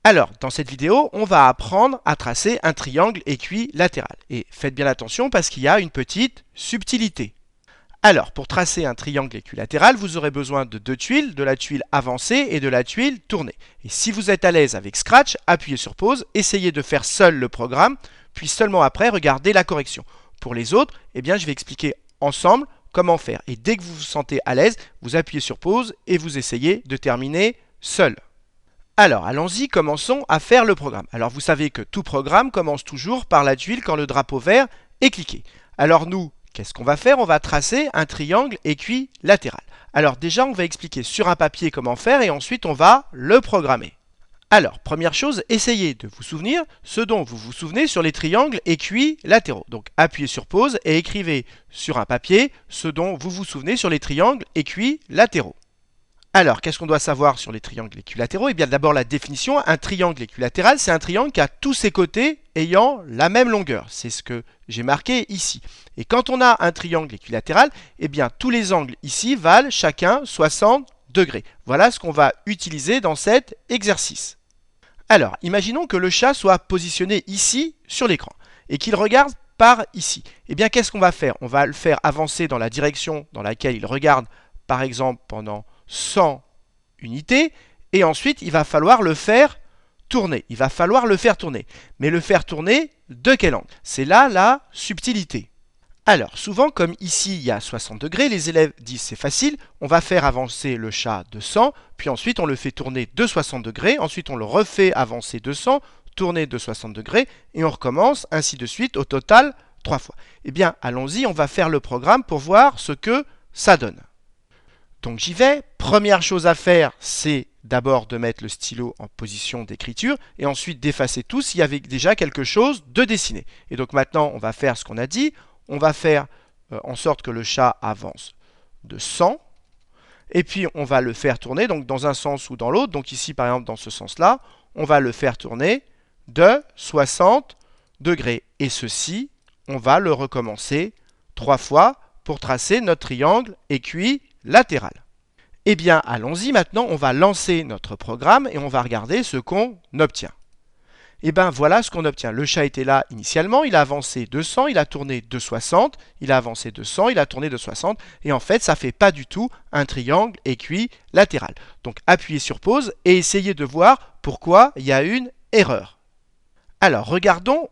Alors, dans cette vidéo, on va apprendre à tracer un triangle équilatéral. Et faites bien attention parce qu'il y a une petite subtilité. Alors, pour tracer un triangle équilatéral, vous aurez besoin de deux tuiles, de la tuile avancée et de la tuile tournée. Et si vous êtes à l'aise avec Scratch, appuyez sur pause, essayez de faire seul le programme, puis seulement après, regardez la correction. Pour les autres, je vais expliquer ensemble comment faire. Et dès que vous vous sentez à l'aise, vous appuyez sur pause et vous essayez de terminer seul. Alors, allons-y, commençons à faire le programme. Alors, vous savez que tout programme commence toujours par la tuile quand le drapeau vert est cliqué. Alors, nous, qu'est-ce qu'on va faire? On va tracer un triangle équilatéral. Alors, déjà, on va expliquer sur un papier comment faire et ensuite, on va le programmer. Alors, première chose, essayez de vous souvenir ce dont vous vous souvenez sur les triangles équilatéraux. Donc, appuyez sur pause et écrivez sur un papier ce dont vous vous souvenez sur les triangles équilatéraux. Alors, qu'est-ce qu'on doit savoir sur les triangles équilatéraux? D'abord la définition. Un triangle équilatéral, c'est un triangle qui a tous ses côtés ayant la même longueur. C'est ce que j'ai marqué ici. Et quand on a un triangle équilatéral, tous les angles ici valent chacun 60 degrés. Voilà ce qu'on va utiliser dans cet exercice. Alors, imaginons que le chat soit positionné ici sur l'écran et qu'il regarde par ici. Qu'est-ce qu'on va faire? On va le faire avancer dans la direction dans laquelle il regarde, par exemple, pendant 100 unités, et ensuite il va falloir le faire tourner. Mais le faire tourner de quel angle? C'est là la subtilité. Alors, souvent, comme ici il y a 60 degrés, les élèves disent c'est facile, on va faire avancer le chat de 100, puis ensuite on le fait tourner de 60 degrés, ensuite on le refait avancer de 100, tourner de 60 degrés, et on recommence ainsi de suite, au total 3 fois. Allons-y, on va faire le programme pour voir ce que ça donne. Donc j'y vais. Première chose à faire, c'est d'abord de mettre le stylo en position d'écriture et ensuite d'effacer tout s'il y avait déjà quelque chose de dessiné. Et donc maintenant, on va faire ce qu'on a dit. On va faire en sorte que le chat avance de 100. Et puis on va le faire tourner donc dans un sens ou dans l'autre. Donc ici, par exemple, dans ce sens-là, on va le faire tourner de 60 degrés. Et ceci, on va le recommencer 3 fois pour tracer notre triangle équilatéral. Allons-y maintenant, on va lancer notre programme et on va regarder ce qu'on obtient. Voilà ce qu'on obtient. Le chat était là initialement, il a avancé de 100, il a tourné de 60, il a avancé de 100, il a tourné de 60, et en fait, ça ne fait pas du tout un triangle équilatéral. Donc, appuyez sur pause et essayez de voir pourquoi il y a une erreur. Alors, regardons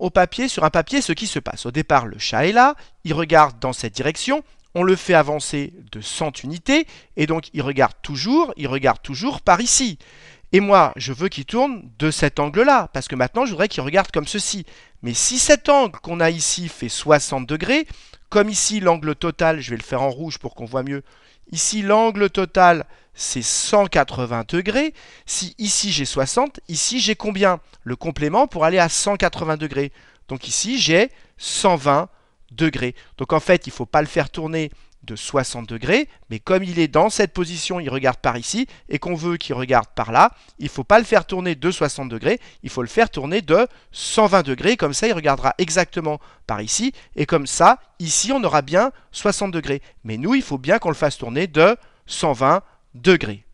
sur un papier ce qui se passe. Au départ, le chat est là, il regarde dans cette direction. On le fait avancer de 100 unités, et donc il regarde toujours par ici. Et moi, je veux qu'il tourne de cet angle-là, parce que maintenant, je voudrais qu'il regarde comme ceci. Mais si cet angle qu'on a ici fait 60 degrés, comme ici, l'angle total, je vais le faire en rouge pour qu'on voit mieux, ici, l'angle total, c'est 180 degrés. Si ici, j'ai 60, ici, j'ai combien? Le complément pour aller à 180 degrés. Donc ici, j'ai 120 degrés. Donc en fait, il ne faut pas le faire tourner de 60 degrés, mais comme il est dans cette position, il regarde par ici, et qu'on veut qu'il regarde par là, il ne faut pas le faire tourner de 60 degrés, il faut le faire tourner de 120 degrés, comme ça il regardera exactement par ici, et comme ça, ici on aura bien 60 degrés. Mais nous, il faut bien qu'on le fasse tourner de 120 degrés.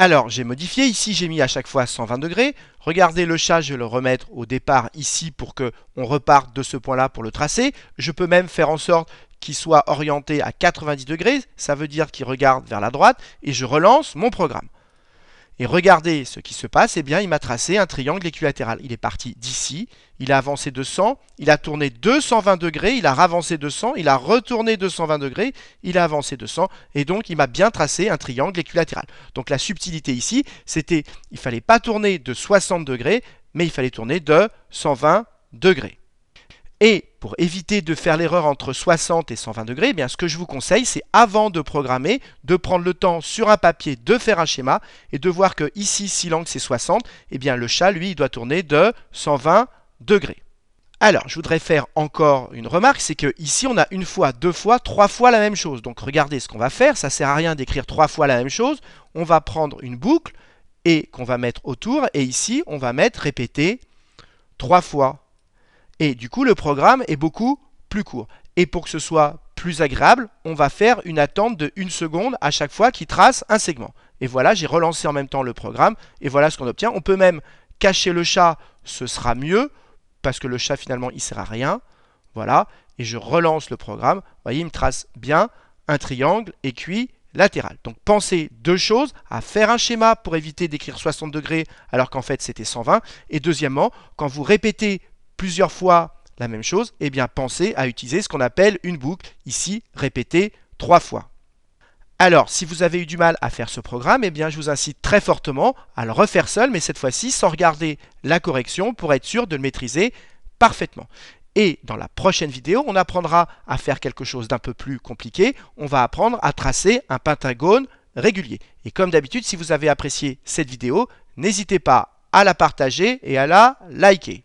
Alors, j'ai modifié, ici j'ai mis à chaque fois 120 degrés. Regardez le chat, je vais le remettre au départ ici pour qu'on reparte de ce point-là pour le tracer. Je peux même faire en sorte qu'il soit orienté à 90 degrés, ça veut dire qu'il regarde vers la droite, et je relance mon programme. Et regardez ce qui se passe, il m'a tracé un triangle équilatéral. Il est parti d'ici, il a avancé de 100, il a tourné de 120 degrés, il a ravancé de 100, il a retourné de 120 degrés, il a avancé de 100, et donc il m'a bien tracé un triangle équilatéral. Donc la subtilité ici, c'était, il ne fallait pas tourner de 60 degrés, mais il fallait tourner de 120 degrés. Et pour éviter de faire l'erreur entre 60 et 120 degrés, ce que je vous conseille, c'est avant de programmer, de prendre le temps sur un papier de faire un schéma et de voir que ici, si l'angle c'est 60, le chat, lui, il doit tourner de 120 degrés. Alors, je voudrais faire encore une remarque, c'est que ici, on a une fois, deux fois, trois fois la même chose. Donc, regardez ce qu'on va faire, ça ne sert à rien d'écrire 3 fois la même chose. On va prendre une boucle et qu'on va mettre autour, et ici, on va mettre répéter 3 fois. Et du coup, le programme est beaucoup plus court. Et pour que ce soit plus agréable, on va faire une attente de 1 seconde à chaque fois qu'il trace un segment. Et voilà, j'ai relancé en même temps le programme, et voilà ce qu'on obtient. On peut même cacher le chat, ce sera mieux, parce que le chat finalement il sert à rien. Voilà, et je relance le programme. Vous voyez, il me trace bien un triangle équilatéral. Donc pensez deux choses, à faire un schéma pour éviter d'écrire 60 degrés alors qu'en fait c'était 120. Et deuxièmement, quand vous répétez plusieurs fois la même chose, eh bien pensez à utiliser ce qu'on appelle une boucle, ici répétée 3 fois. Alors, si vous avez eu du mal à faire ce programme, eh bien je vous incite très fortement à le refaire seul, mais cette fois-ci sans regarder la correction pour être sûr de le maîtriser parfaitement. Et dans la prochaine vidéo, on apprendra à faire quelque chose d'un peu plus compliqué. On va apprendre à tracer un pentagone régulier. Et comme d'habitude, si vous avez apprécié cette vidéo, n'hésitez pas à la partager et à la liker.